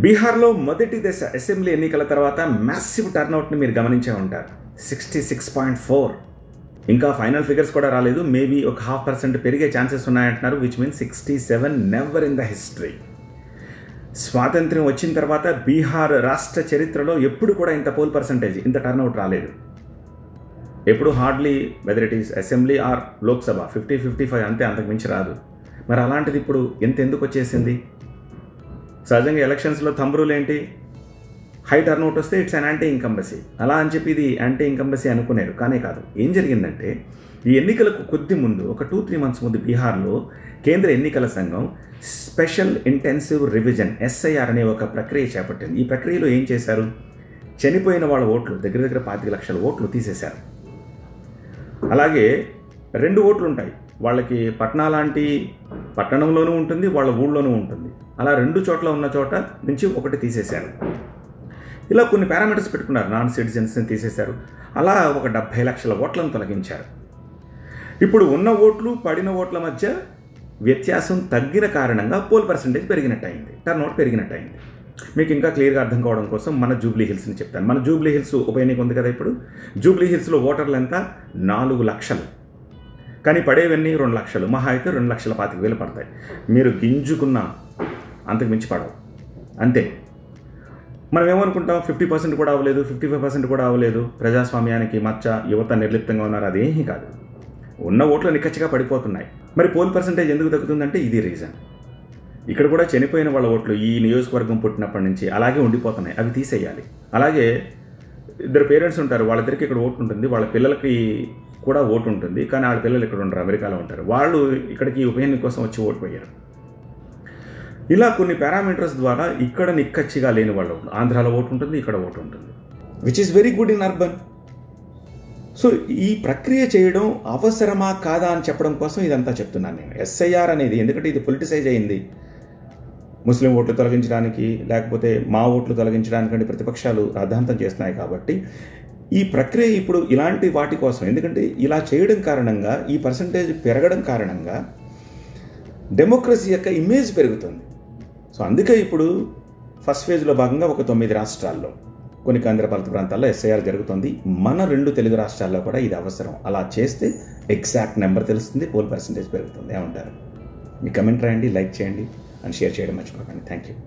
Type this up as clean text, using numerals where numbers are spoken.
బీహార్లో మొదటి దశ అసెంబ్లీ ఎన్నికల తర్వాత మ్యాసివ్ టర్నౌట్ని మీరు గమనించే ఉంటారు. 66.4. ఇంకా ఫైనల్ ఫిగర్స్ కూడా రాలేదు. మేబీ ఒక 0.5% పెరిగే ఛాన్సెస్ ఉన్నాయంటున్నారు, which means 67 never in the history. స్వాతంత్ర్యం వచ్చిన తర్వాత బీహార్ రాష్ట్ర చరిత్రలో ఎప్పుడు కూడా ఇంత పోల్ పర్సంటేజ్, ఇంత టర్నౌట్ రాలేదు. ఎప్పుడు hardly whether it is assembly or Lok Sabha 50-55 అంతే, అంతకు మించి రాదు. మరి అలాంటిది ఇప్పుడు ఎందుకు వచ్చేసింది? సహజంగా ఎలక్షన్స్లో థంబ్ రూల్ ఏంటి? హై టర్నౌట్ వస్తే ఇట్స్ అన్ యాంటీ ఇన్కంబసీ, అలా అని చెప్పి ఇది యాంటీ ఇన్కంబసీ అనుకునేరు. కానీ కాదు. ఏం జరిగిందంటే ఈ ఎన్నికలకు కొద్ది ముందు, ఒక 2-3 మంత్స్ ముందు బీహార్లో కేంద్ర ఎన్నికల సంఘం స్పెషల్ ఇంటెన్సివ్ రివిజన్ SIR అనే ఒక ప్రక్రియ చేపట్టింది. ఈ ప్రక్రియలో ఏం చేశారు? చనిపోయిన వాళ్ళ ఓట్లు దగ్గర 25 లక్షల ఓట్లు తీసేశారు. అలాగే 2 ఓట్లు ఉంటాయి వాళ్ళకి, పట్టణాలాంటి పట్టణంలోనూ ఉంటుంది, వాళ్ళ ఊళ్ళోనూ ఉంటుంది. అలా 2 చోట్ల ఉన్న చోట నుంచి ఒకటి తీసేశారు. ఇలా కొన్ని పారామీటర్స్ పెట్టుకున్నారు. నాన్ సిటిజన్స్ని తీసేశారు. అలా ఒక 70 లక్షల ఓట్లను తొలగించారు. ఇప్పుడు ఉన్న ఓట్లు పడిన ఓట్ల మధ్య వ్యత్యాసం తగ్గిన కారణంగా పోల్ పర్సంటేజ్ పెరిగినట్టయింది, టర్నౌట్ పెరిగినట్టయింది. మీకు ఇంకా క్లియర్గా అర్థం కావడం కోసం మన జూబ్లీ హిల్స్ని చెప్తాను. మన జూబ్లీ హిల్స్ ఉప ఎన్నిక ఉంది కదా ఇప్పుడు. జూబ్లీ హిల్స్లో ఓటర్లు ఎంత? 4 లక్షలు. కానీ పడేవన్నీ 2 లక్షలు, మహా అయితే 2,25,000 పడతాయి. మీరు గింజుకున్న అంతకు మించి పడవు, అంతే. మనం ఏమనుకుంటాం, 50% కూడా అవ్వలేదు, 55% కూడా అవ్వలేదు, ప్రజాస్వామ్యానికి మచ్చ, యువత నిర్లిప్తంగా ఉన్నారు. అదేమీ కాదు. ఉన్న ఓట్లు నిక్కచ్చిగా పడిపోతున్నాయి. మరి పోల్ పర్సంటేజ్ ఎందుకు తగ్గుతుందంటే ఇది రీజన్. ఇక్కడ కూడా చనిపోయిన వాళ్ళ ఓట్లు ఈ నియోజకవర్గం పుట్టినప్పటి నుంచి అలాగే ఉండిపోతున్నాయి, అవి తీసేయాలి. అలాగే 2 పేరెంట్స్ ఉంటారు, వాళ్ళిద్దరికి ఇక్కడ ఓటు ఉంటుంది, వాళ్ళ పిల్లలకి కూడా ఓటు ఉంటుంది. కానీ వాళ్ళ పిల్లలు ఇక్కడ ఉండరు, అమెరికాలో ఉంటారు. వాళ్ళు ఇక్కడికి ఉప ఎన్నిక కోసం వచ్చి ఓటు పోయారు. ఇలా కొన్ని పారామీటర్స్ ద్వారా ఇక్కడ నిక్కచ్చిగా లేని వాళ్ళు, ఆంధ్రాలో ఓటు ఉంటుంది, ఇక్కడ ఓటు ఉంటుంది, which is very good in urban. So ఈ ప్రక్రియ చేయడం అవసరమా కాదా అని చెప్పడం కోసం ఇదంతా చెప్తున్నాను నేను. SIR అనేది ఎందుకంటే ఇది పొలిటిసైజ్ అయింది. ముస్లిం ఓట్లు తొలగించడానికి, లేకపోతే మా ఓట్లు తొలగించడానికి ప్రతిపక్షాలు రాద్ధాంతం చేస్తున్నాయి. కాబట్టి ఈ ప్రక్రియ ఇప్పుడు ఇలాంటి వాటి కోసం, ఎందుకంటే ఇలా చేయడం కారణంగా, ఈ పర్సంటేజ్ పెరగడం కారణంగా డెమోక్రసీ యొక్క ఇమేజ్ పెరుగుతుంది. సో అందుకే ఇప్పుడు ఫస్ట్ ఫేజ్లో భాగంగా ఒక 9 రాష్ట్రాల్లో, కొన్ని కేంద్రపాలిత ప్రాంతాల్లో SIR జరుగుతుంది. మన 2 తెలుగు రాష్ట్రాల్లో కూడా ఇది అవసరం. అలా చేస్తే ఎగ్జాక్ట్ నెంబర్ తెలుస్తుంది, పోల్ పర్సంటేజ్ పెరుగుతుంది. ఏమంటారు? మీ కమెంట్ రాయండి, లైక్ చేయండి అండ్ షేర్ చేయడం మర్చిపోకండి. Thank you.